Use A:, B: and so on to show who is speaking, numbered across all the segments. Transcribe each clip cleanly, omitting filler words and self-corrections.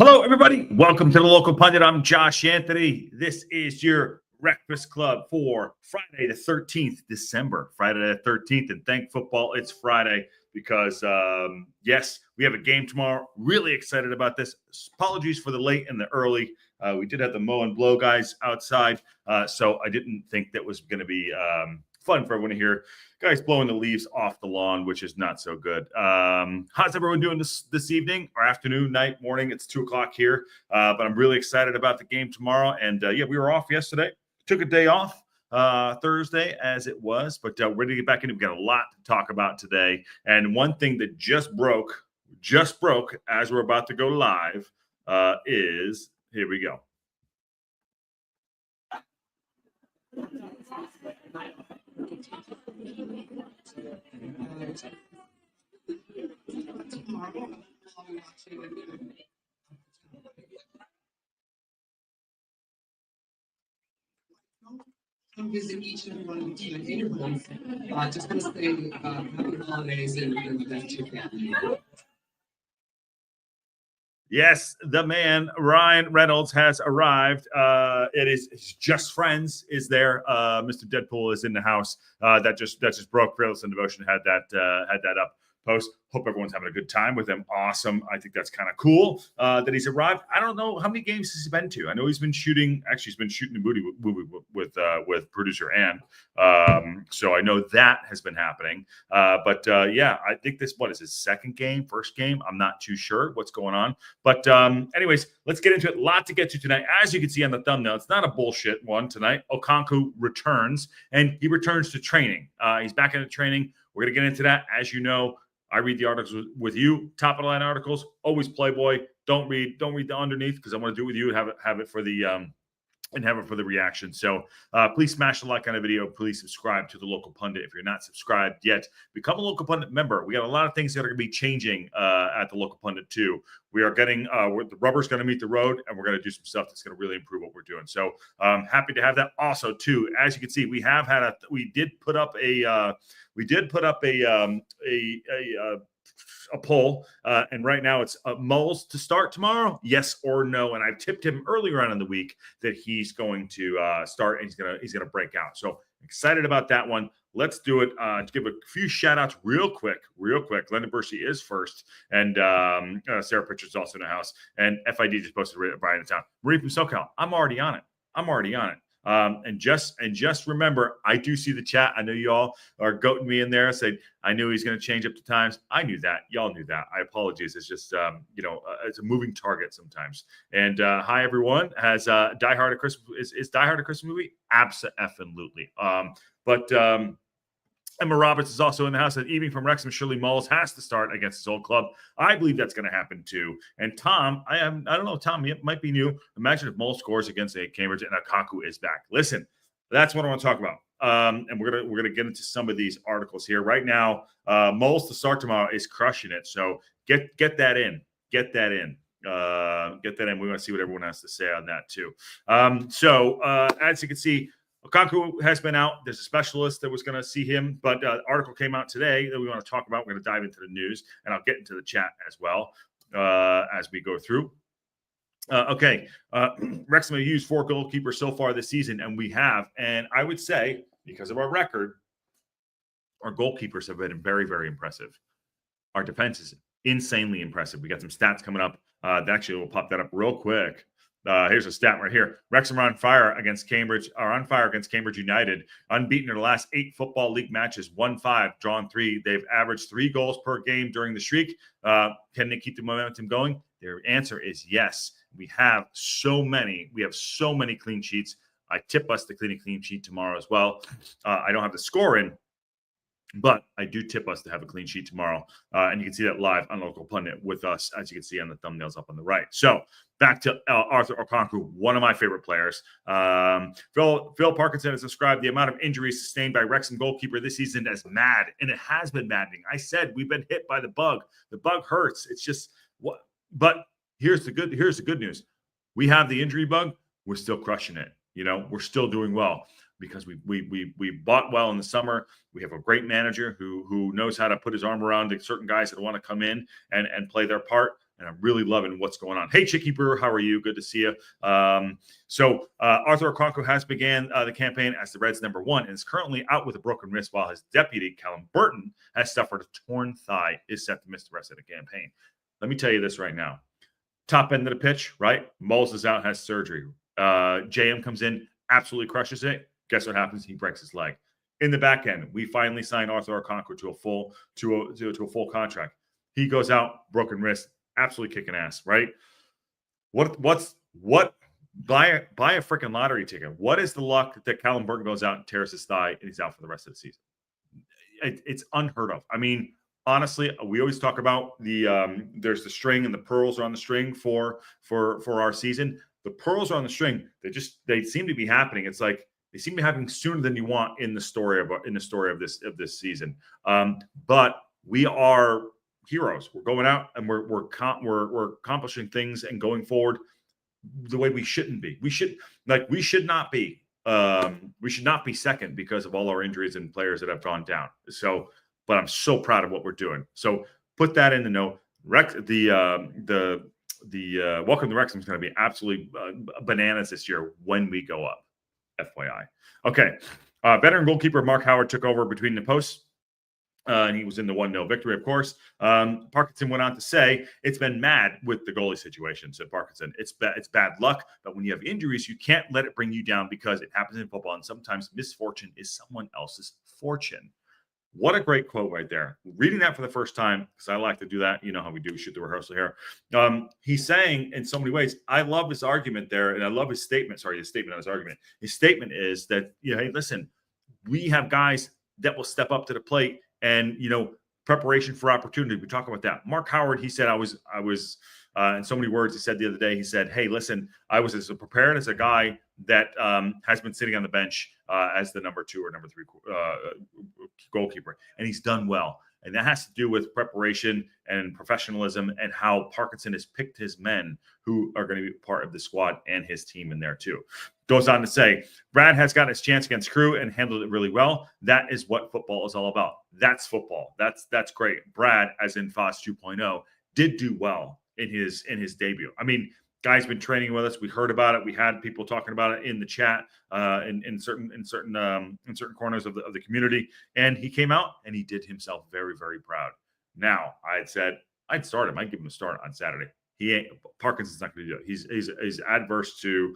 A: Hello, everybody. Welcome to the Local Pundit. I'm Josh Anthony. This is your breakfast club for Friday, the 13th, December. Friday the 13th. And thank football it's Friday because, yes, we have a game tomorrow. Really excited about this. Apologies for the late and the early. We did have the mow and blow guys outside, so I didn't think that was going to be fun for everyone to hear. Guys blowing the leaves off the lawn, which is not so good. How's everyone doing this evening or afternoon, night, morning? It's 2 o'clock here, but I'm really excited about the game tomorrow. And yeah, we were off yesterday. Took a day off Thursday as it was, but we're ready to get back in. We've got a lot to talk about today. And one thing that just broke as we're about to go live is, here we go.
B: Come visit each and one of the neighborhoods. Just want to say happy holidays and the best you can.
A: Yes, the man Ryan Reynolds has arrived. It is Just Friends is there. Mr. Deadpool is in the house. That just broke. Fearless and Devotion had that up post. Hope everyone's having a good time with him. Awesome. I think that's kind of cool that he's arrived. I don't know how many games has he been to. I know he's been shooting. Actually, he's been shooting a movie with producer Ann. So I know that has been happening. But yeah, I think this is his second game, first game. I'm not too sure what's going on. But anyways, let's get into it. A lot to get to tonight. As you can see on the thumbnail, it's not a bullshit one tonight. Okonkwo returns, and he returns to training. He's back into training. We're gonna get into that. As you know, I read the articles with you, top of the line articles, always Playboy. Don't read the underneath because I want to do it with you and have it for the reaction. So please smash the like on the video. Please subscribe to the Local Pundit if you're not subscribed yet. Become a Local Pundit member. We got a lot of things that are going to be changing at the Local Pundit too. We are getting the rubber's going to meet the road, and we're going to do some stuff that's going to really improve what we're doing. So happy to have that. Also, too, as you can see, we did put up a poll, and right now it's Moles to start tomorrow, yes or no. And I tipped him earlier on in the week that he's going to start and he's gonna break out. So excited about that one. Let's do it. To give a few shout outs real quick. Glenda Bursey is first, and Sarah Pritchard's also in the house, and FID just posted Brian in town. Marie from SoCal. I'm already on it. And just remember, I do see the chat. I know you all are goating me in there. Saying I knew he's going to change up the times. I knew that. Y'all knew that. I apologize. It's just it's a moving target sometimes. And hi everyone. Has Die Hard a Christmas? Is Die Hard a Christmas movie? Absolutely. Emma Roberts is also in the house. That evening from Wrexham, Shirley Mulls has to start against his old club. I believe that's going to happen too. And Tom, I don't know, Tom, it might be new. Imagine if Mulls scores against Cambridge and Okonkwo is back. Listen, that's what I want to talk about. And we're gonna get into some of these articles here right now. Mulls to start tomorrow is crushing it. So get that in. Get that in. We want to see what everyone has to say on that too. So as you can see, Okonkwo has been out. There's a specialist that was going to see him, but article came out today that we want to talk about. We're going to dive into the news, and I'll get into the chat as well as we go through. Wrexham have used 4 goalkeepers so far this season, and we have. And I would say, because of our record, our goalkeepers have been very, very impressive. Our defense is insanely impressive. We got some stats coming up. Actually, we'll pop that up real quick. Here's a stat right here. Wrexham are on fire against Cambridge United. Unbeaten in the last 8 Football League matches, won 5, drawn 3. They've averaged 3 goals per game during the streak. Can they keep the momentum going? Their answer is yes. We have so many clean sheets. I tip us to clean a clean sheet tomorrow as well. I don't have the score in, but I do tip us to have a clean sheet tomorrow. And you can see that live on Local Pundit with us, as you can see on the thumbnails up on the right. So back to Arthur Okonkwo, one of my favorite players. Phil Parkinson has described the amount of injuries sustained by Wrexham goalkeeper this season as mad, and it has been maddening. I said we've been hit by the bug. The bug hurts. It's just what. But here's the good news. We have the injury bug. We're still crushing it. We're still doing well. Because we bought well in the summer. We have a great manager who knows how to put his arm around certain guys that want to come in and play their part. and I'm really loving what's going on. Hey, Chicky Brewer, how are you? Good to see you. So Arthur Okonkwo has began the campaign as the Reds' #1 and is currently out with a broken wrist, while his deputy, Callum Burton, has suffered a torn thigh, is set to miss the rest of the campaign. Let me tell you this right now. Top end of the pitch, right? Moles is out, has surgery. JM comes in, absolutely crushes it. Guess what happens? He breaks his leg. In the back end, we finally signed Arthur Okonkwo to a full contract. He goes out, broken wrist, absolutely kicking ass, right? What? Buy a freaking lottery ticket. What is the luck that Callum Burton goes out and tears his thigh and he's out for the rest of the season? It's unheard of. I mean, honestly, we always talk about there's the string and the pearls are on the string for our season. The pearls are on the string. They seem to be happening. It's like they seem to be happening sooner than you want in the story of this season. But we are heroes. We're going out and we're accomplishing things and going forward the way we shouldn't be. We should not be second because of all our injuries and players that have gone down. So, but I'm so proud of what we're doing. So put that in the note. The welcome to Wrexham is going to be absolutely bananas this year when we go up. FYI. Okay. Veteran goalkeeper Mark Howard took over between the posts. And he was in the 1-0 victory, of course. Parkinson went on to say, it's been mad with the goalie situation, said Parkinson. It's bad luck, but when you have injuries, you can't let it bring you down because it happens in football, and sometimes misfortune is someone else's fortune. What a great quote right there. Reading that for the first time, because I like to do that. You know how we do. We shoot the rehearsal here. He's saying in so many ways, I love his argument there, and I love his statement. Sorry, his statement on his argument. His statement is that, hey, listen, we have guys that will step up to the plate and, preparation for opportunity. We talk about that. Mark Howard, he said, I was in so many words, he said the other day, he said, hey, listen, I was as prepared as a guy that has been sitting on the bench as the number 2 or number 3 goalkeeper. And he's done well. And that has to do with preparation and professionalism and how Parkinson has picked his men who are going to be part of the squad and his team in there too. Goes on to say, Brad has gotten his chance against Crew and handled it really well. That is what football is all about. That's football. That's great. Brad, as in Foss 2.0, did do well in his debut. I mean, guy's been training with us. We heard about it. We had people talking about it in the chat, in certain corners of the community. And he came out and he did himself very, very proud. Now, I'd said I'd start him. I'd give him a start on Saturday. Parkinson's not going to do it. He's adverse to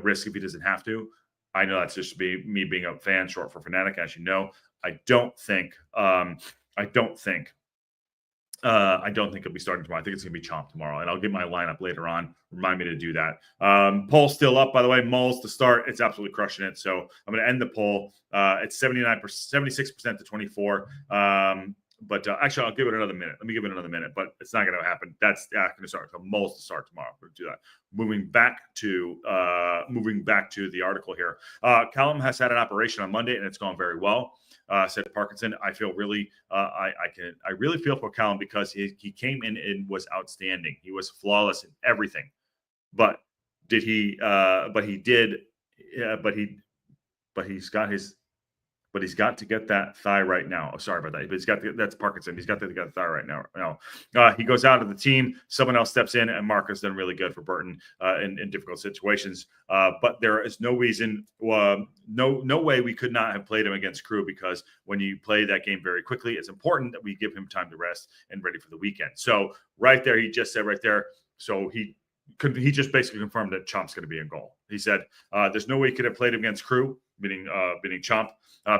A: risk if he doesn't have to. I know that's just me being a fan, short for fanatic, as you know. I don't think he'll be starting tomorrow. I think it's going to be Chomp tomorrow, and I'll get my lineup later on. Remind me to do that. Poll's still up, by the way. Moles to start. It's absolutely crushing it. So I'm going to end the poll. It's 76% to 24. But actually, I'll give it another minute. Let me give it another minute, but it's not going to happen. That's going to start. So Moles to start tomorrow. We're going to do that. Moving back to the article here. Callum has had an operation on Monday, and it's gone very well. Said Parkinson, I feel really, I really feel for Callum because he came in and was outstanding. He was flawless in everything. But he's got to get that thigh right now. Oh, sorry about that. That's Parkinson. He's got to get the thigh right now. He goes out of the team. Someone else steps in, and Mark has done really good for Burton in difficult situations. But there is no reason, no way we could not have played him against Crew, because when you play that game very quickly, it's important that we give him time to rest and ready for the weekend. So right there, he just said right there. So he just basically confirmed that Chomp's going to be in goal. He said there's no way he could have played him against Crew, meaning Chomp.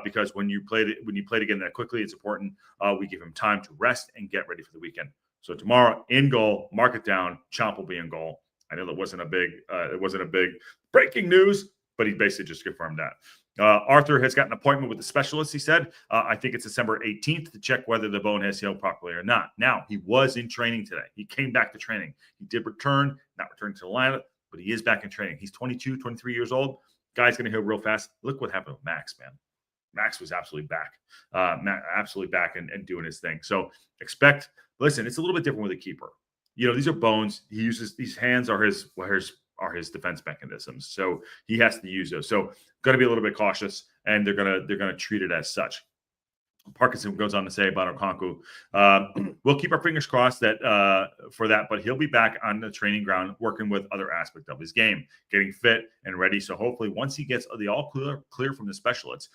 A: Because when you played again that quickly, it's important we give him time to rest and get ready for the weekend. So tomorrow in goal, mark it down. Chomp will be in goal. I know that wasn't a big breaking news, but he basically just confirmed that. Arthur has got an appointment with the specialist. He said, I think it's December 18th to check whether the bone has healed properly or not. Now, he was in training today. He came back to training. He did not return to the lineup, but he is back in training. He's 22, 23 years old. Guy's going to heal real fast. Look what happened with Max, man. Max was absolutely back, and doing his thing. So listen, it's a little bit different with a keeper. These are bones. He uses these hands are his defense mechanisms. So he has to use those. So got to be a little bit cautious, and they're gonna treat it as such. Parkinson goes on to say about Okonkwo, we'll keep our fingers crossed that for that, but he'll be back on the training ground working with other aspects of his game, getting fit and ready. So hopefully once he gets the all clear from the specialists,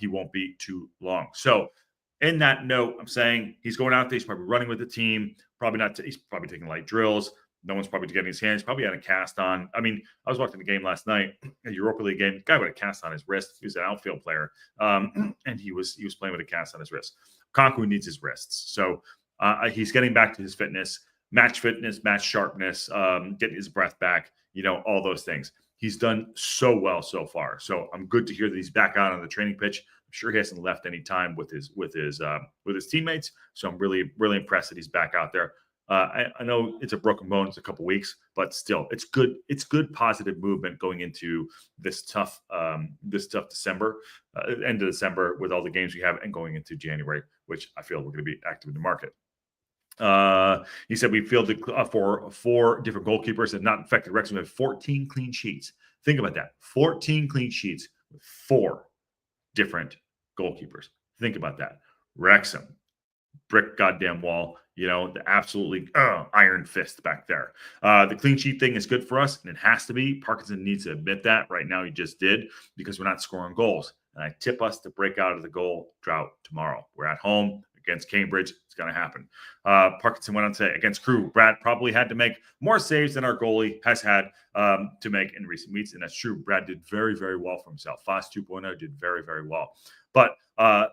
A: he won't be too long. So in that note, I'm saying he's going out there, he's probably running with the team, probably not, he's probably taking light drills. No one's probably getting his hands. Probably had a cast on. I mean, I was watching the game last night, a Europa League game. Guy with a cast on his wrist. He was an outfield player, and he was playing with a cast on his wrist. Okonkwo needs his wrists, so he's getting back to his fitness, match sharpness, getting his breath back. All those things. He's done so well so far. So I'm good to hear that he's back out on the training pitch. I'm sure he hasn't left any time with his teammates. So I'm really impressed that he's back out there. I know it's a broken bone. It's a couple weeks, but still, it's good. It's good, positive movement going into this tough December, end of December with all the games we have, and going into January, which I feel we're going to be active in the market. He said we fielded for 4 different goalkeepers and not affected Wrexham. We have 14 clean sheets. Think about that: 14 clean sheets with 4 different goalkeepers. Think about that. Wrexham, brick goddamn wall. The absolutely iron fist back there. The clean sheet thing is good for us, and it has to be. Parkinson needs to admit that. Right now, he just did, because we're not scoring goals. And I tip us to break out of the goal drought tomorrow. We're at home against Cambridge. It's going to happen. Parkinson went on to say, against Crewe, Brad probably had to make more saves than our goalie has had to make in recent weeks. And that's true. Brad did very, very well for himself. Foss 2.0 did very, very well. But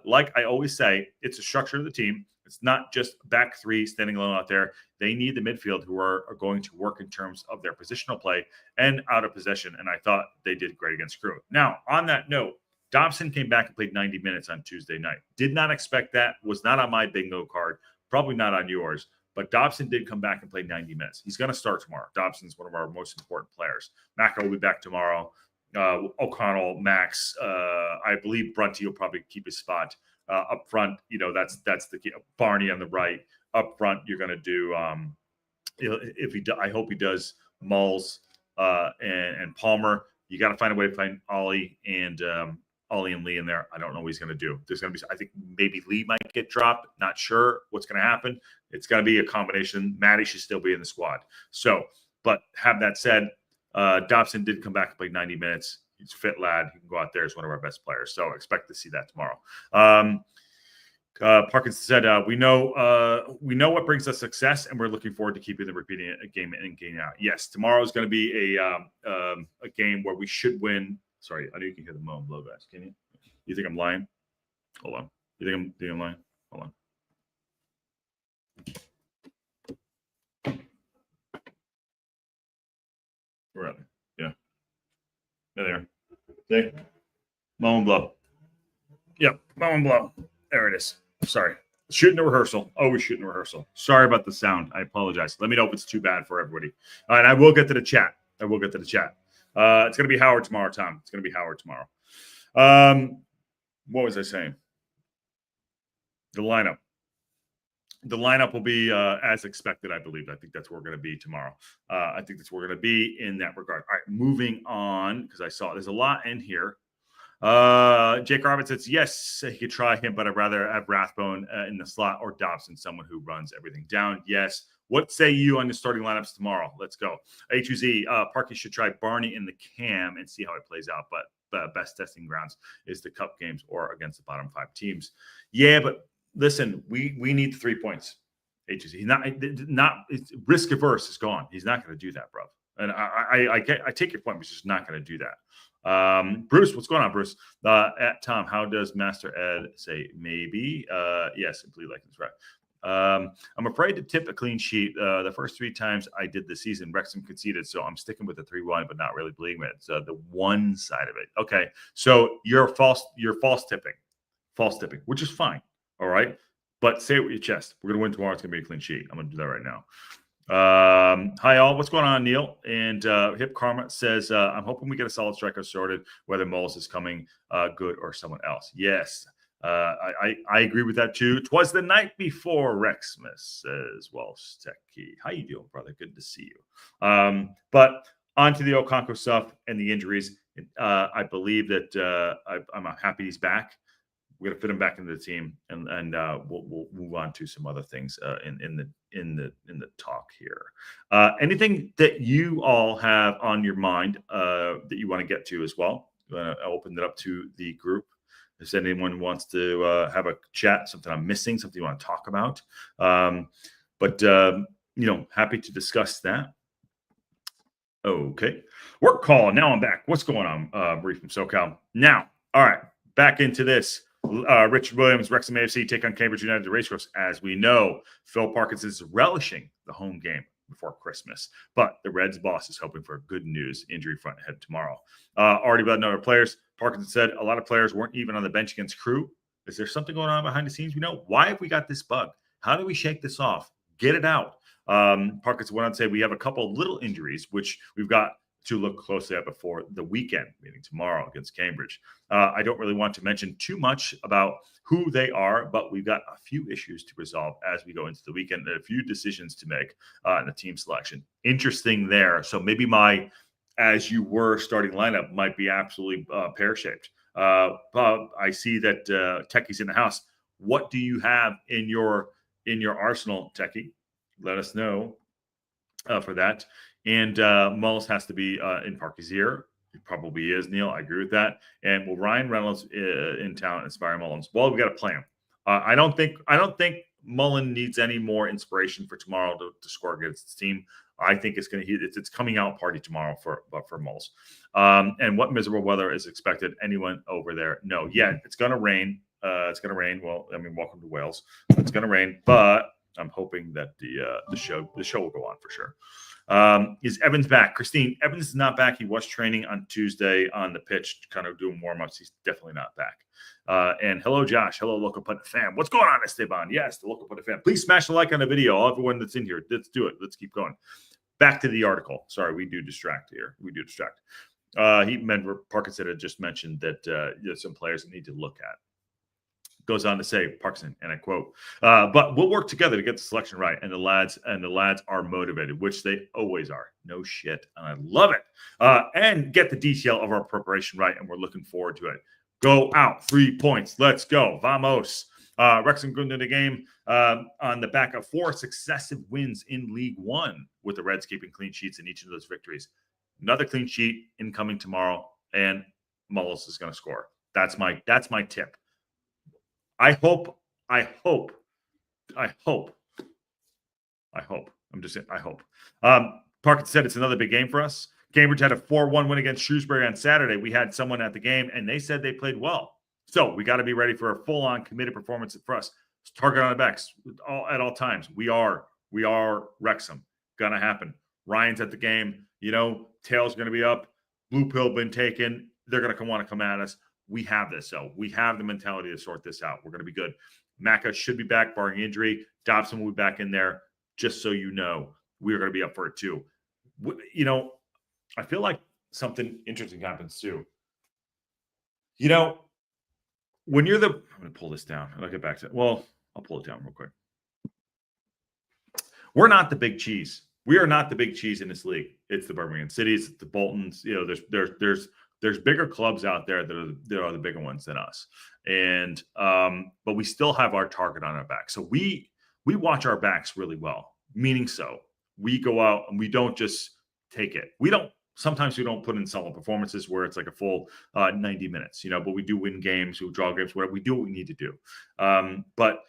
A: like I always say, it's a structure of the team. It's not just back 3 standing alone out there. They need the midfield who are going to work in terms of their positional play and out of possession. And I thought they did great against Crewe. Now, on that note, Dobson came back and played 90 minutes on Tuesday night. Did not expect that. Was not on my bingo card. Probably not on yours. But Dobson did come back and play 90 minutes. He's going to start tomorrow. Dobson's one of our most important players. Maka will be back tomorrow. O'Connell, Max, I believe Brunty will probably keep his spot up front. That's the key. Barney on the right. Up front, you're going to do I hope he does Mulls and Palmer. You got to find a way to find Ollie and Lee in there. I don't know what he's going to do. There's going to be, I think maybe Lee might get dropped. Not sure what's going to happen. It's going to be a combination. Matty should still be in the squad. So, but have that said, Dobson did come back and play 90 minutes. He's a fit lad. He can go out there as one of our best players. So expect to see that tomorrow. Parkinson said, we know what brings us success, and we're looking forward to keeping the repeating it game in and game out. Yes, tomorrow is going to be a game where we should win. Sorry, I know you can hear the moan blow, guys. Can you? You think I'm lying? Hold on. You think I'm lying? Hold on. Where are they? Yeah. There they are. See? Mow and blow. Yep. Mow and blow. There it is. Sorry. Shooting a rehearsal. Always shooting a rehearsal. Sorry about the sound. I apologize. Let me know if it's too bad for everybody. And I will get to the chat. It's going to be Howard tomorrow, Tom. It's going to be Howard tomorrow. What was I saying? The lineup. The lineup will be as expected, I believe. I think that's where we're going to be tomorrow. I think that's where we're going to be in that regard. All right, moving on, because I saw there's a lot in here. Jake Robert says, yes, he could try him, but I'd rather have Rathbone in the slot or Dobson, someone who runs everything down. Yes. What say you on the starting lineups tomorrow? Let's go. A2Z, Parky should try Barney in the cam and see how it plays out, but best testing grounds is the cup games or against the bottom 5 teams. Yeah, but listen, we need 3 points. He's not risk averse is gone. He's not going to do that, bro. And I take your point, but he's just not going to do that. Bruce, what's going on, Bruce? At Tom, how does Master Ed say maybe? Yes, completely like that's right. I'm afraid to tip a clean sheet. The first 3 times I did this season, Wrexham conceded, so I'm sticking with the 3-1, but not really believing it. It's the one side of it. Okay, so you're false tipping, which is fine. All right, but say it with your chest. We're gonna win tomorrow. It's gonna be a clean sheet. I'm gonna do that right now. Hi all, what's going on, Neil? And Hip Karma says, I'm hoping we get a solid striker sorted, whether Moles is coming good or someone else. Yes. I agree with that too. 'Twas the night before Rexmas, says Walsh Techie. How you doing, brother? Good to see you. But on to the Okonkwo stuff and the injuries. I believe that I'm happy he's back. we're going to fit him back into the team, and we'll move on to some other things in the talk here. Anything that you all have on your mind that you want to get to as well? I'll open it up to the group. If anyone wants to have a chat, something I'm missing, something you want to talk about, happy to discuss that. Okay, work call. Now I'm back. What's going on, Brief from SoCal? Now, all right, back into this. Richard Williams, Wrexham AFC take on Cambridge United at Racecourse. As we know, Phil Parkinson is relishing the home game before Christmas, but the Reds boss is hoping for good news injury front ahead tomorrow. Already about other players. Parkinson said a lot of players weren't even on the bench against Crew. Is there something going on behind the scenes? We know. Why have we got this bug? How do we shake this off? Get it out. Parkinson went on to say we have a couple little injuries, which we've got to look closely at before the weekend, meaning tomorrow against Cambridge. I don't really want to mention too much about who they are, but we've got a few issues to resolve as we go into the weekend and a few decisions to make in the team selection. Interesting there. So maybe my as you were starting lineup might be absolutely pear-shaped. Bob, I see that Techie's in the house. What do you have in your arsenal, Techie? Let us know for that. And Mullis has to be in Parky's ear. He probably is, Neil. I agree with that. And will Ryan Reynolds in town inspire Mullins? Well, we got to play him. I don't think Mullen needs any more inspiration for tomorrow to score against his team. I think it's coming out party tomorrow for Mulls. And what miserable weather is expected? Anyone over there? No. Yeah, it's going to rain. It's going to rain. Well, I mean, welcome to Wales. It's going to rain, but I'm hoping that the show will go on for sure. Is Evans back? Christine, Evans is not back. He was training on Tuesday on the pitch, kind of doing warm-ups. He's definitely not back. And hello, Josh. Hello, local pundit fan. What's going on, Esteban? Yes, the local pundit fan. Please smash the like on the video. All everyone that's in here, let's do it. Let's keep going. Back to the article. Sorry, we do distract here. Parkinson had just mentioned that there's some players that need to look at. Goes on to say, Parkinson, and I quote, but we'll work together to get the selection right. And the lads are motivated, which they always are. No shit. And I love it. And get the detail of our preparation right. And we're looking forward to it. Go out. 3 points. Let's go. Vamos. Wrexham going to the game on the back of 4 successive wins in League One, with the Reds keeping clean sheets in each of those victories. Another clean sheet incoming tomorrow, and Mullis is going to score. That's my tip. I hope. I'm just saying, I hope. Parkinson said it's another big game for us. Cambridge had a 4-1 win against Shrewsbury on Saturday. We had someone at the game, and they said they played well. So we got to be ready for a full-on committed performance for us. Target on the backs at all times. We are Wrexham. Gonna happen. Ryan's at the game. Tail's going to be up. Blue pill been taken. They're going to want to come at us. We have this, so we have the mentality to sort this out. We're going to be good. Maka should be back, barring injury. Dobson will be back in there. Just so you know, we're going to be up for it too. I feel like something interesting happens too. When you're I'm going to pull this down. I'll get back to it. Well, I'll pull it down real quick. We're not the big cheese. We are not the big cheese in this league. It's the Birmingham Cities, it's the Boltons. There's bigger clubs out there that are the bigger ones than us. And but we still have our target on our back. So we watch our backs really well. Meaning we go out and we don't just take it. Sometimes we don't put in solid performances where it's like a full 90 minutes, but we do win games, we draw games, whatever. We do what we need to do. But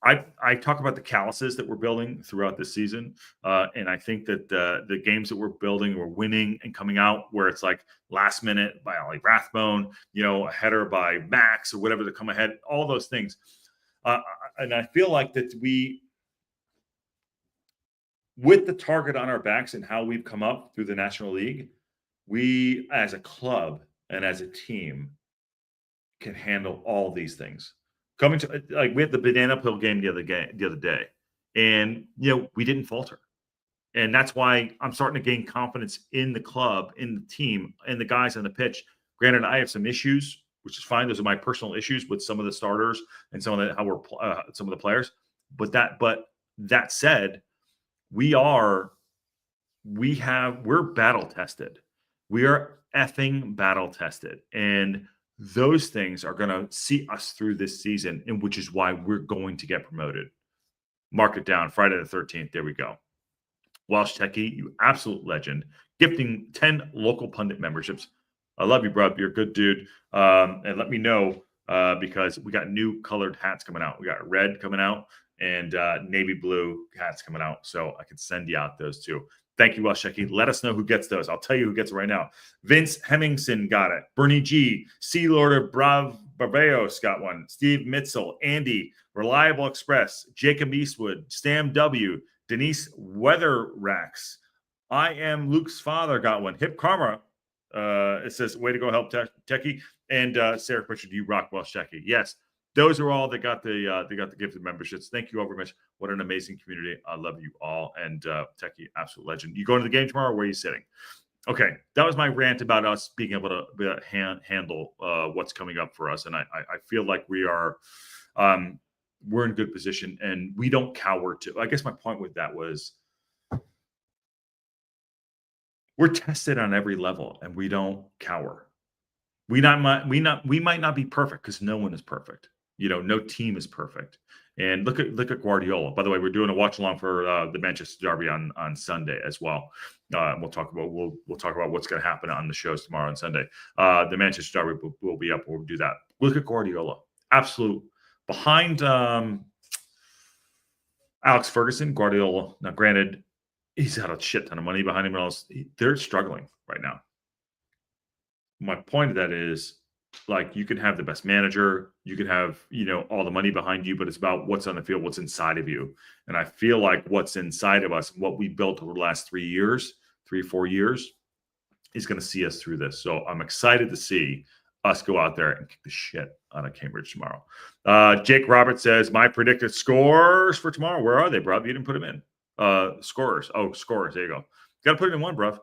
A: I talk about the calluses that we're building throughout this season. And I think that the games that we're building, we're winning and coming out where it's like last minute by like Rathbone, a header by Max or whatever to come ahead, all those things. And I feel like that with the target on our backs and how we've come up through the National League, we as a club and as a team can handle all these things. Coming to we had the banana peel game the other day, and we didn't falter, and that's why I'm starting to gain confidence in the club, in the team, and the guys on the pitch. Granted, I have some issues, which is fine. Those are my personal issues with some of the starters and some of the players. But that said, we're battle tested. We are effing battle tested, and Those things are going to see us through this season, and which is why we're going to get promoted. Mark it down. Friday the 13th. There we go. Welsh Techie, you absolute legend. Gifting 10 local pundit memberships. I love you, bro. You're a good dude. And let me know because we got new colored hats coming out. We got red coming out and navy blue hats coming out. So I can send you out those too. Thank you, Welsh Techie. Let us know who gets those. I'll tell you who gets it right now. Vince Hemmingson got it. Bernie G. Sea Lord of Barbados got one. Steve Mitzel. Andy. Reliable Express. Jacob Eastwood. Stam W. Denise Weatherrax. I am Luke's father got one. Hip Karma. It says, way to go, help Techie. And Sarah Pritchard, you rock, Welsh Techie. Yes, those are all that got the gifted memberships. Thank you all very much. What an amazing community. I love you all. And Techie, absolute legend. You going to the game tomorrow? Or where are you sitting? Okay, that was my rant about us being able to handle what's coming up for us. And I feel like we are we're in good position and we don't cower to. I guess my point with that was we're tested on every level and we don't cower. We might not be perfect because no one is perfect. No team is perfect. And look at Guardiola. By the way, we're doing a watch along for the Manchester Derby on Sunday as well. We'll talk about what's going to happen on the shows tomorrow and Sunday. The Manchester Derby will be up. We'll do that. Look at Guardiola. Absolute behind Alex Ferguson. Guardiola. Now, granted, he's got a shit ton of money behind him, and else they're struggling right now. My point of that is, like, you can have the best manager, you can have, all the money behind you, but it's about what's on the field, what's inside of you. And I feel like what's inside of us, what we built over the last 4 years, is going to see us through this. So I'm excited to see us go out there and kick the shit out of Cambridge tomorrow. Jake Roberts says, my predicted scores for tomorrow. Where are they, bro? You didn't put them in. Scorers. Oh, scorers. There you go. Got to put it in one, bro.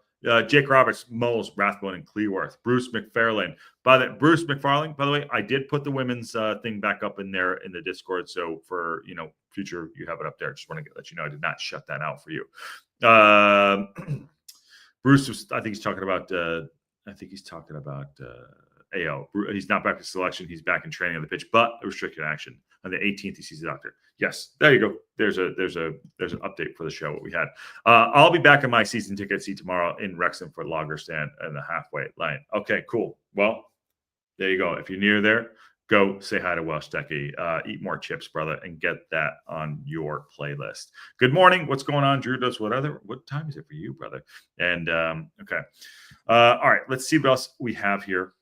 A: Jake Roberts, Moles, Rathbone, and Cleworth. Bruce McFarlane. Bruce McFarlane, by the way, I did put the women's thing back up in there in the Discord. So for, future, you have it up there. Just want to let you know I did not shut that out for you. Bruce was, I think he's talking about AO. He's not back to selection. He's back in training on the pitch, but a restricted action. On the 18th, he sees the doctor. Yes, there you go. There's an update for the show. What we had. I'll be back in my season ticket seat tomorrow in Wrexham for Lager Stand and the halfway line. Okay, cool. Well, there you go. If you're near there, go say hi to Welsh Techie. Eat more chips, brother, and get that on your playlist. Good morning. What's going on, Drew? What time is it for you, brother? And okay. All right. Let's see what else we have here.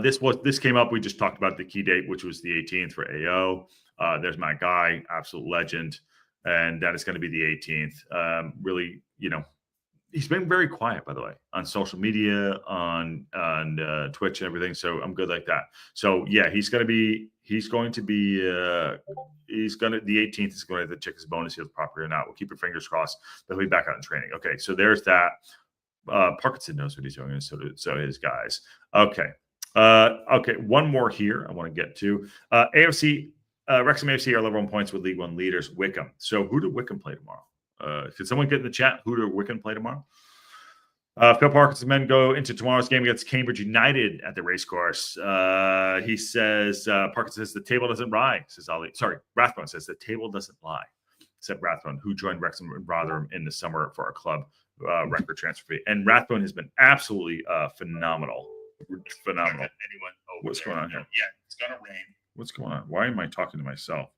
A: This came up. We just talked about the key date, which was the 18th for AO. There's my guy, absolute legend, and that is going to be the 18th. Really, he's been very quiet, by the way, on social media, on Twitch and everything. So I'm good like that. So yeah, the 18th is going to check his bonus heals properly or not. We'll keep your fingers crossed that he'll be back out in training. Okay, so there's that. Parkinson knows what he's doing, and so his guys. Okay. Okay, one more here I want to get to. AFC, Wrexham AFC are level 1 points with League One leaders, Wickham. So who do Wickham play tomorrow? Could someone get in the chat? Who do Wickham play tomorrow? Phil Parkinson men go into tomorrow's game against Cambridge United at the racecourse. He says, Parkinson says the table doesn't lie, says Ali. Sorry, Rathbone says the table doesn't lie, said Rathbone, who joined Wrexham and Rotherham in the summer for our club record transfer fee. And Rathbone has been absolutely phenomenal. Phenomenal. What's going on here? Yeah, it's gonna rain. What's going on? Why am I talking to myself?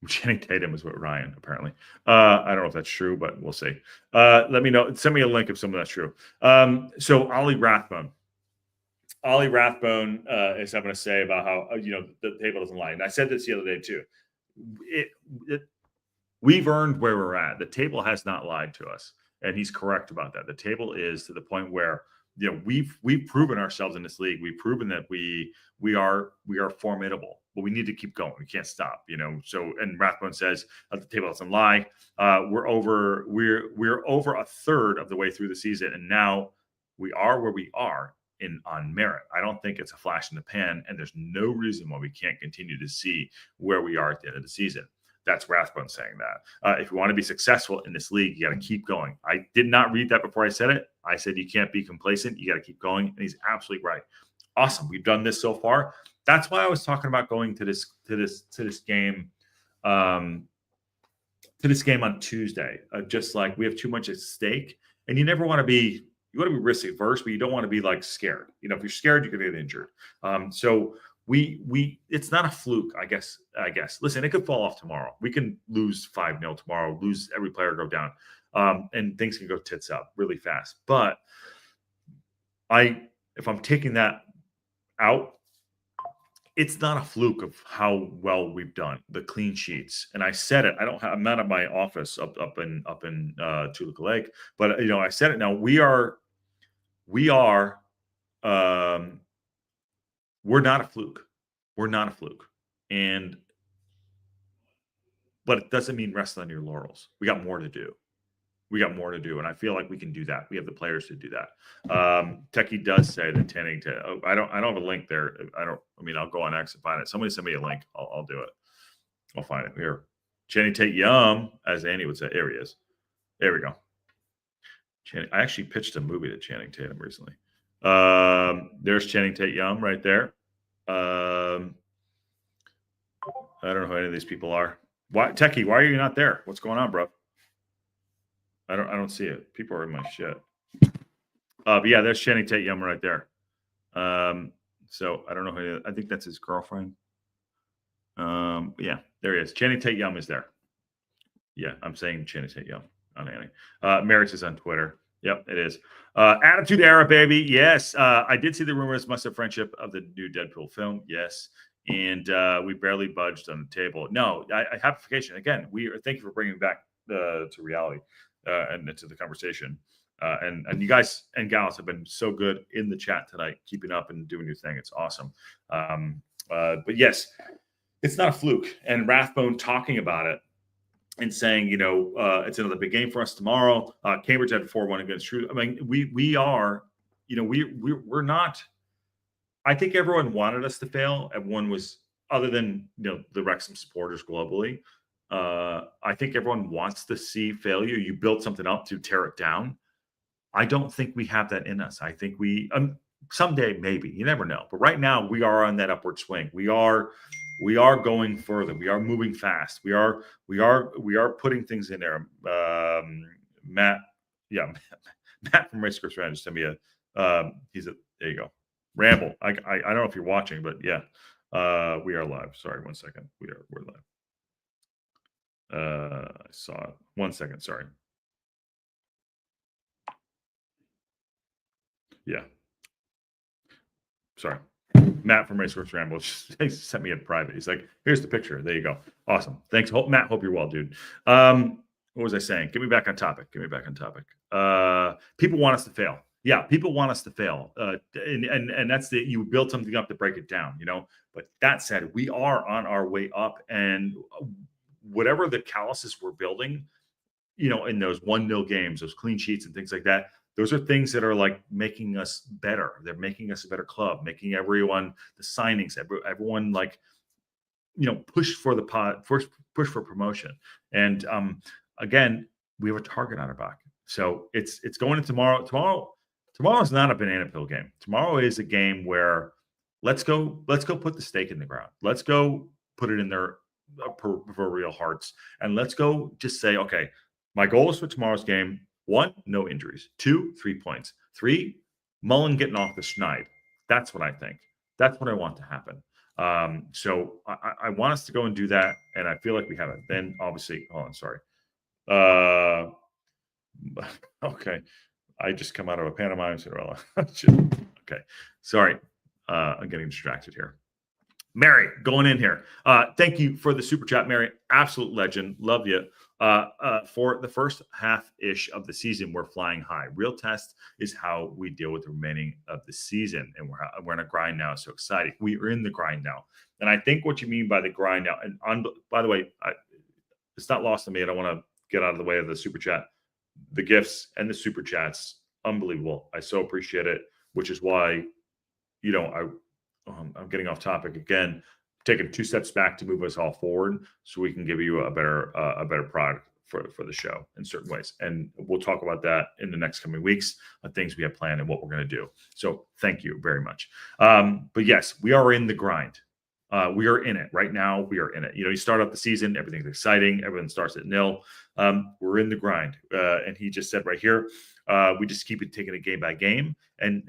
A: Channing Tatum is what Ryan, apparently. I don't know if that's true, but we'll see. Let me know. Send me a link if some of that's true. So Ollie Rathbone is having to say about how the table doesn't lie. And I said this the other day too. We've earned where we're at. The table has not lied to us, and he's correct about that. The table is to the point where we've proven ourselves in this league. We've proven that we are formidable, but we need to keep going. We can't stop. So, and Rathbone says the table doesn't lie. We're over a third of the way through the season, and now we are where we are on merit. I don't think it's a flash in the pan, and there's no reason why we can't continue to see where we are at the end of the season. That's Rathbone saying that. If you want to be successful in this league, you got to keep going. I did not read that before I said it. I said you can't be complacent. You got to keep going, and he's absolutely right. Awesome. We've done this so far. That's why I was talking about going to this game, to this game on Tuesday. Just like we have too much at stake, and you never want to be. You want to be risk averse, but you don't want to be like scared. You know, if you're scared, you could get injured. So we it's not a fluke, I guess. Listen, it could fall off tomorrow. We can lose 5-0 tomorrow, lose every player, go down, and things can go tits up really fast. But if I'm taking that out, it's not a fluke of how well we've done, the clean sheets. And I said it. I'm not at my office up in Toluca Lake, but I said it. Now we're not a fluke. We're not a fluke. But it doesn't mean rest on your laurels. We got more to do. And I feel like we can do that. We have the players to do that. Techie does say that Channing Tate. I don't have a link there. I'll go on X and find it. Somebody send me a link. I'll do it. I'll find it here. Channing Tate Yum, as Andy would say. Here he is. There we go. I actually pitched a movie to Channing Tatum recently. There's Channing Tate Yum right there. I don't know who any of these people are. Techie, why are you not there? What's going on, bro? I don't see it. People are in my shit. But yeah, there's Channing Tate Yum right there. So I don't know who. I think that's his girlfriend. Yeah, there he is. Channing Tate Yum is there. Yeah, I'm saying Channing Tate Yum on Annie. Merrick's is on Twitter. Yep, it is. Attitude Era, baby. Yes, I did see the rumors. Must have friendship of the new Deadpool film. Yes. And we barely budged on the table. No, I hypification. Again, thank you for bringing it back to reality and to the conversation. And you guys and gals have been so good in the chat tonight, keeping up and doing your thing. It's awesome. But yes, it's not a fluke. And Rathbone talking about it and saying, it's another big game for us tomorrow. Cambridge had 4-1 against True. I mean, we are, we're not. I think everyone wanted us to fail. Everyone was, other than the Wrexham supporters globally. I think everyone wants to see failure. You build something up to tear it down. I don't think we have that in us. I think we someday maybe. You never know. But right now we are on that upward swing. We are going further. We are moving fast. We are putting things in there. Matt from Race Course Rand just sent me there you go. Ramble. I don't know if you're watching, but yeah, we are live. Sorry, 1 second. We're live. I saw it. 1 second. Sorry. Yeah. Sorry. Matt from Racecourse Ramble sent me a private. He's like, here's the picture. There you go. Awesome. Thanks. Matt, hope you're well, dude. What was I saying? Get me back on topic. People want us to fail. Yeah, people want us to fail. And that's you build something up to break it down, But that said, we are on our way up. And whatever the calluses we're building, in those 1-0 games, those clean sheets and things like that, those are things that are like making us better. They're making us a better club, making everyone, the signings, everyone like, push for the push for promotion. And again, we have a target on our back. So it's going to tomorrow. Tomorrow is not a banana peel game. Tomorrow is a game where let's go put the stake in the ground. Let's go put it in their proverbial hearts. And let's go just say, okay, my goal is for tomorrow's game. 1, no injuries. 2, 3 points. 3, Mullen getting off the schneid. That's what I think. That's what I want to happen. So I want us to go and do that. And I feel like we have it. Then obviously, sorry. Okay. I just come out of a pantomime. Okay. Sorry. I'm getting distracted here. Mary, going in here. Thank you for the super chat, Mary. Absolute legend. Love you. For the first half-ish of the season, we're flying high. Real test is how we deal with the remaining of the season. And we're in a grind now. So exciting. We are in the grind now. And I think what you mean by the grind now, and by the way, it's not lost on me. I don't want to get out of the way of the super chat. The gifts and the super chats, unbelievable. I so appreciate it, which is why, I'm getting off topic again. taken 2 steps back to move us all forward, so we can give you a better product for the show in certain ways. And we'll talk about that in the next coming weeks, things we have planned and what we're going to do. So thank you very much. But yes, we are in the grind. We are in it right now. We are in it. You start up the season, everything's exciting. Everyone starts at 0. We're in the grind. And he just said right here, we just keep it taking it game by game and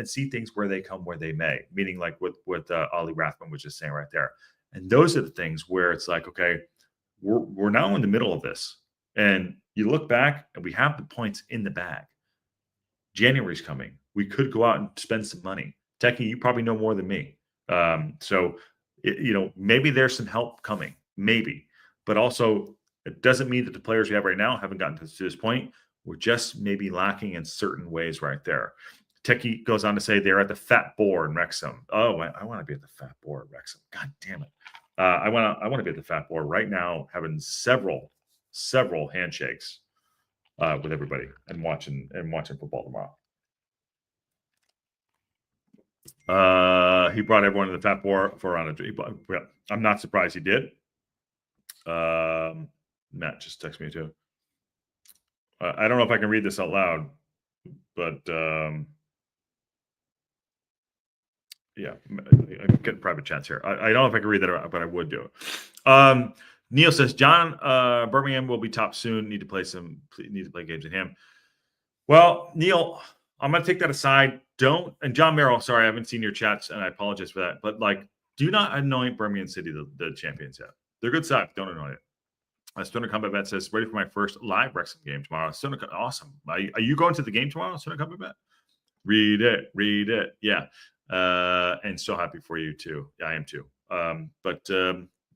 A: see things where they come, where they may. Meaning like what Ollie Rathbone was just saying right there. And those are the things where it's like, okay, we're now in the middle of this, and you look back and we have the points in the bag. January's coming. We could go out and spend some money. Techie, you probably know more than me. So maybe there's some help coming, maybe, but also it doesn't mean that the players we have right now haven't gotten to this point. We're just maybe lacking in certain ways right there. Techie goes on to say they're at the Fat Boar in Wrexham. Oh, I want to be at the Fat Boar in Wrexham. God damn it. I want to be at the Fat Boar right now, having several handshakes with everybody and watching football tomorrow. He brought everyone to the Fat Boar for around I'm not surprised he did. Matt just texted me too. I don't know if I can read this out loud, but yeah, I'm getting private chats here. I don't know if I can read that, but I would do it. Neil says, John, Birmingham will be top soon. Need to play games in him. Well, Neil, I'm going to take that aside. And John Merrill, sorry, I haven't seen your chats, and I apologize for that. But do not anoint Birmingham City the champions yet. They're good side. Don't anoint it. Stoner Combat Bet says, ready for my first live Wrexham game tomorrow. Stoner, awesome. Are you going to the game tomorrow, Stoner Combat Bet? Read it. Yeah. And so happy for you too. Yeah, I am too.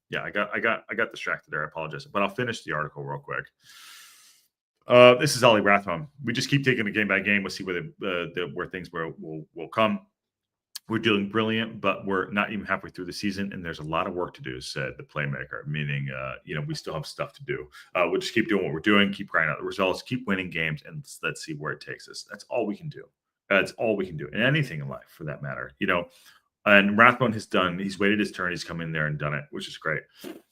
A: Yeah, I got distracted there. I apologize, but I'll finish the article real quick. This is Ollie Rathbone. We just keep taking it game by game. We'll see where things will come. We're doing brilliant, but we're not even halfway through the season, and there's a lot of work to do, said the playmaker, meaning, we still have stuff to do. We'll just keep doing what we're doing, keep grinding out the results, keep winning games, and let's see where it takes us. That's all we can do. That's all we can do, and anything in life for that matter, And Rathbone he's waited his turn. He's come in there and done it, which is great.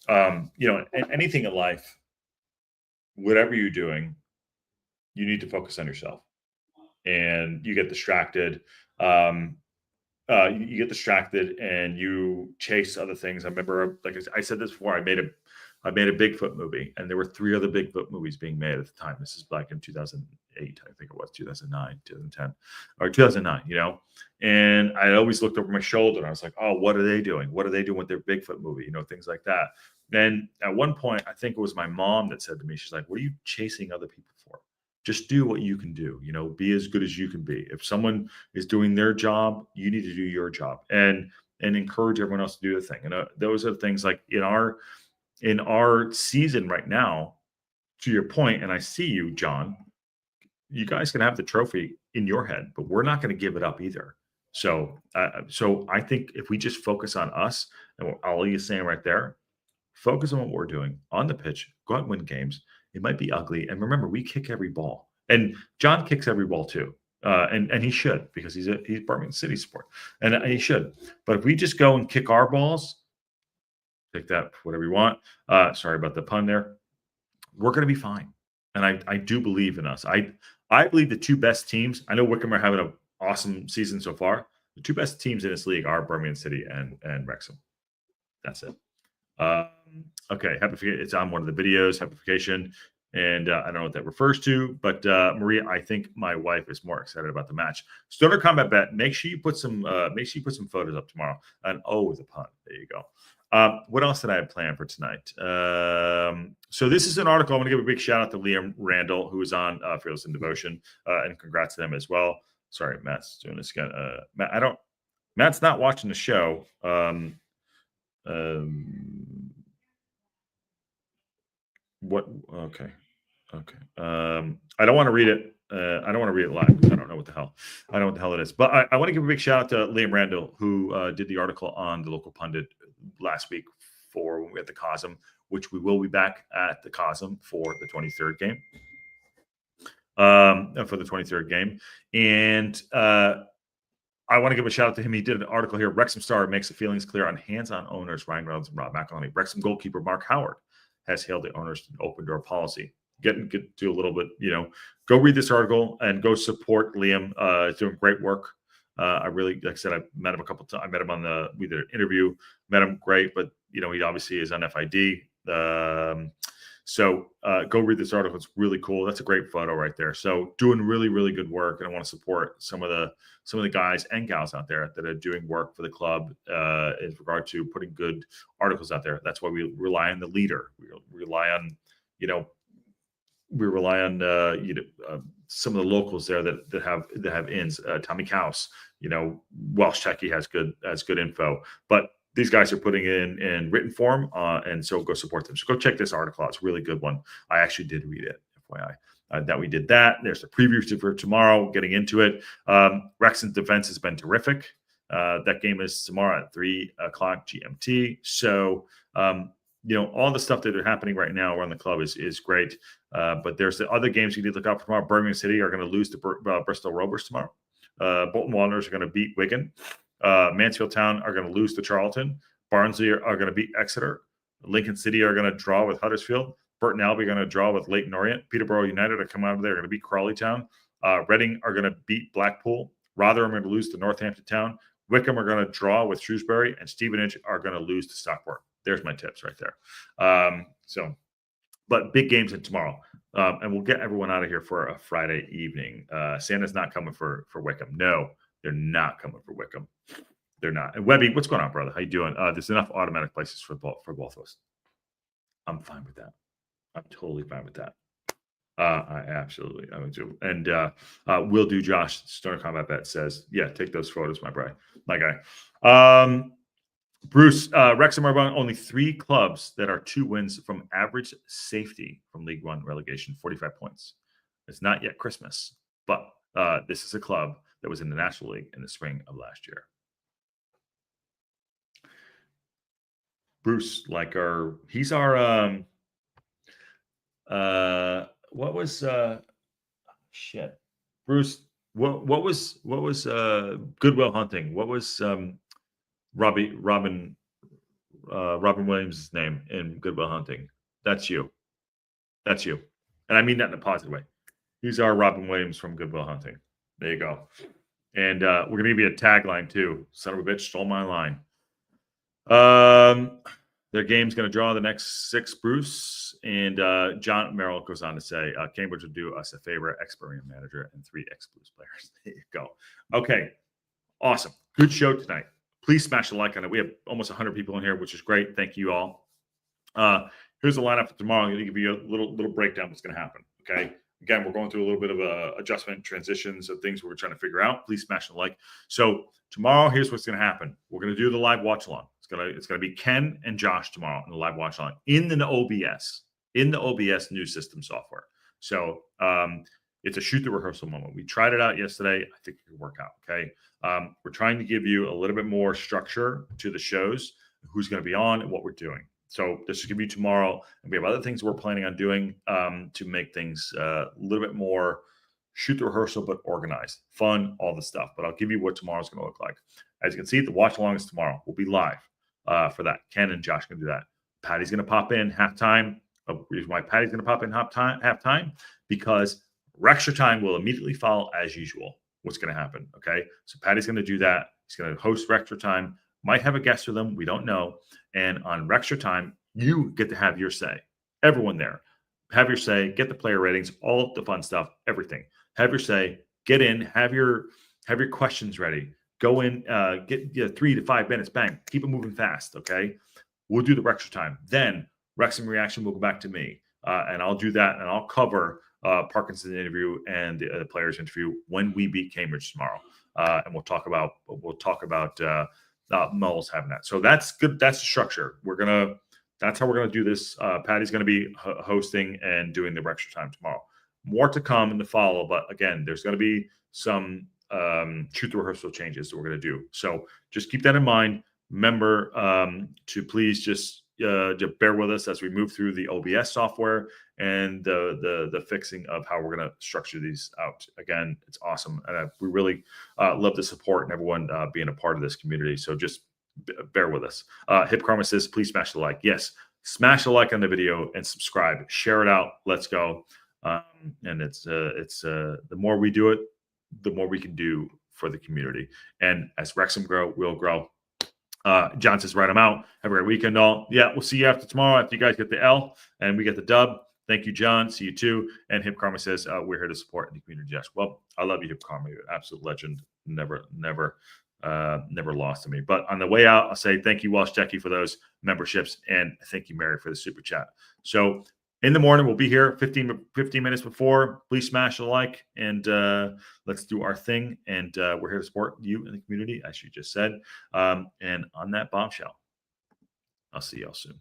A: Anything in life, whatever you're doing, you need to focus on yourself, and you get distracted. You get distracted and you chase other things. I remember, like I said this before, I made a Bigfoot movie, and there were 3 other Bigfoot movies being made at the time. This is back in 2008, I think it was 2009, 2010, or 2009. And I always looked over my shoulder and I was like, oh, what are they doing? What are they doing with their Bigfoot movie? Things like that. And at one point, I think it was my mom that said to me, she's like, what are you chasing other people for? Just do what you can do, be as good as you can be. If someone is doing their job, you need to do your job and encourage everyone else to do the thing. And those are things like in our season right now, to your point, and I see you, John, you guys can have the trophy in your head, but we're not going to give it up either. So I think if we just focus on us and what Ollie is saying right there, focus on what we're doing on the pitch, go out and win games. It might be ugly. And remember, we kick every ball. And John kicks every ball too. And he should, because he's Birmingham City sport. And he should. But if we just go and kick our balls, take that, whatever you want. Sorry about the pun there. We're going to be fine. And I do believe in us. I believe the 2 best teams, I know Wickham are having an awesome season so far. The 2 best teams in this league are Birmingham City and Wrexham. That's it. Okay, it's on one of the videos, Happyfication, and I don't know what that refers to, but Maria, I think my wife is more excited about the match. Stoner Combat Bet, make sure you put some photos up tomorrow. And the pun. There you go. What else did I have planned for tonight? So this is an article. I want to give a big shout out to Liam Randall, who is on Fearless in Devotion, and congrats to them as well. Sorry, Matt's doing this again. Matt's not watching the show. What? Okay. I don't want to read it. I don't want to read it live. I don't know what the hell. I don't know what the hell it is. But I want to give a big shout out to Liam Randall, who did the article on the local pundit last week for when we had the Cosm, which we will be back at the Cosm for the 23rd game. And I want to give a shout out to him. He did an article here. Wrexham Star makes the feelings clear on hands-on owners Ryan Reynolds and Rob McElhenney. Wrexham goalkeeper Mark Howard has hailed the owners to an open door policy. Get to a little bit, go read this article and go support Liam. He's doing great work. I really, like I said, I met him a couple of times. I met him we did an interview, met him great, but he obviously is on FID. So go read this article. It's really cool. That's a great photo right there. So doing really, really good work. And I want to support some of the guys and gals out there that are doing work for the club in regard to putting good articles out there. That's why we rely on the leader. We rely on, some of the locals there that have ins. Tommy Kaus, Welsh Techie has good info, but these guys are putting in written form, and so go support them. So go check this article out. It's a really good one. I actually did read it, FYI. That we did that. There's the preview for tomorrow, getting into it. Wrexham's defense has been terrific. That game is tomorrow at 3 o'clock GMT. So, all the stuff that are happening right now around the club is great. But there's the other games you need to look out for tomorrow. Birmingham City are going to lose to Bristol Rovers tomorrow. Bolton Wanderers are going to beat Wigan. Mansfield Town are going to lose to Charlton. Barnsley are going to beat Exeter. Lincoln City are going to draw with Huddersfield. Burton Albion are going to draw with Leyton Orient. Peterborough United are coming out of there. Are going to beat Crawley Town. Reading are going to beat Blackpool. Rotherham are going to lose to Northampton Town. Wickham are going to draw with Shrewsbury. And Stevenage are going to lose to Stockport. There's my tips right there. But big games in tomorrow. And we'll get everyone out of here for a Friday evening. Santa's not coming for Wickham. No, they're not coming for Wickham. They're not. And Webby, what's going on, brother? How you doing? There's enough automatic places for both of us. I'm fine with that. I'm totally fine with that. I would do. And will do. Josh Stoner Combat Bet says, yeah, take those photos, my guy. Bruce, Wrexham are among only 3 clubs that are 2 wins from average safety from League One relegation, 45 points. It's not yet Christmas, but this is a club that was in the National League in the spring of last year. Bruce, he's our what was Bruce, what was Goodwill Hunting? What was Robin Williams' name in Goodwill Hunting? That's you. And I mean that in a positive way. He's our Robin Williams from Goodwill Hunting. There you go. And we're going to give you a tagline too. Son of a bitch stole my line. Their game's going to draw the next 6, Bruce. And John Merrill goes on to say, Cambridge will do us a favor, ex-Birmingham manager and 3 ex-Blues players. There you go. Okay. Awesome. Good show tonight. Please smash the like on it. We have almost 100 people in here, which is great. Thank you all. Here's the lineup for tomorrow. I'm going to give you a little breakdown of what's going to happen. Okay. Again, we're going through a little bit of adjustment, transitions of things we're trying to figure out. Please smash the like. So tomorrow, here's what's going to happen. We're going to do the live watch along. It's going to be Ken and Josh tomorrow in the live watch along in the OBS new system software. So it's a shoot the rehearsal moment. We tried it out yesterday. I think it could work out. Okay. We're trying to give you a little bit more structure to the shows, who's going to be on and what we're doing. So this is going to be tomorrow. And we have other things we're planning on doing to make things a little bit more shoot the rehearsal, but organized, fun, all the stuff. But I'll give you what tomorrow's going to look like. As you can see, the watch along is tomorrow. We'll be live for that. Ken and Josh can do that. Patty's going to pop in halftime. The reason why Patty's going to pop in halftime, because Extra Time will immediately follow as usual. What's going to happen? Okay. So Patty's going to do that. He's going to host Extra Time. Might have a guest with him. We don't know. And on Extra Time, you get to have your say. Everyone there. Have your say. Get the player ratings. All the fun stuff. Everything. Have your say. Get in. Have your questions ready. Go in. Get 3 to 5 minutes. Bang. Keep it moving fast. Okay. We'll do the Extra Time. Then Wrexham Reaction will go back to me. And I'll do that. And I'll cover Parkinson's interview and the players interview when we beat Cambridge tomorrow. And we'll talk about Mulls having that. So that's good. That's the structure. That's how we're going to do this. Patty's going to be hosting and doing the Extra Time tomorrow. More to come in the follow, but again, there's going to be some shoot the rehearsal changes that we're going to do. So just keep that in mind. Remember to please just bear with us as we move through the OBS software and the fixing of how we're going to structure these out. Again, it's awesome, and we really love the support and everyone being a part of this community. So just bear with us. Hip Karma says, please smash the like. Yes, smash the like on the video and subscribe. Share it out. Let's go. And it's the more we do it, the more we can do for the community. And as Wrexham grow, we'll grow. John says, right, I'm out. Have a great weekend, all. Yeah, we'll see you after tomorrow after you guys get the L and we get the dub. Thank you, John. See you too. And Hip Karma says, we're here to support the community. Yes. Well, I love you, Hip Karma. You're an absolute legend. Never lost to me. But on the way out, I'll say thank you, Walsh Jackie, for those memberships. And thank you, Mary, for the super chat. So in the morning, we'll be here 15 minutes before. Please smash the like and let's do our thing. And we're here to support you in the community, as you just said. And on that bombshell, I'll see y'all soon.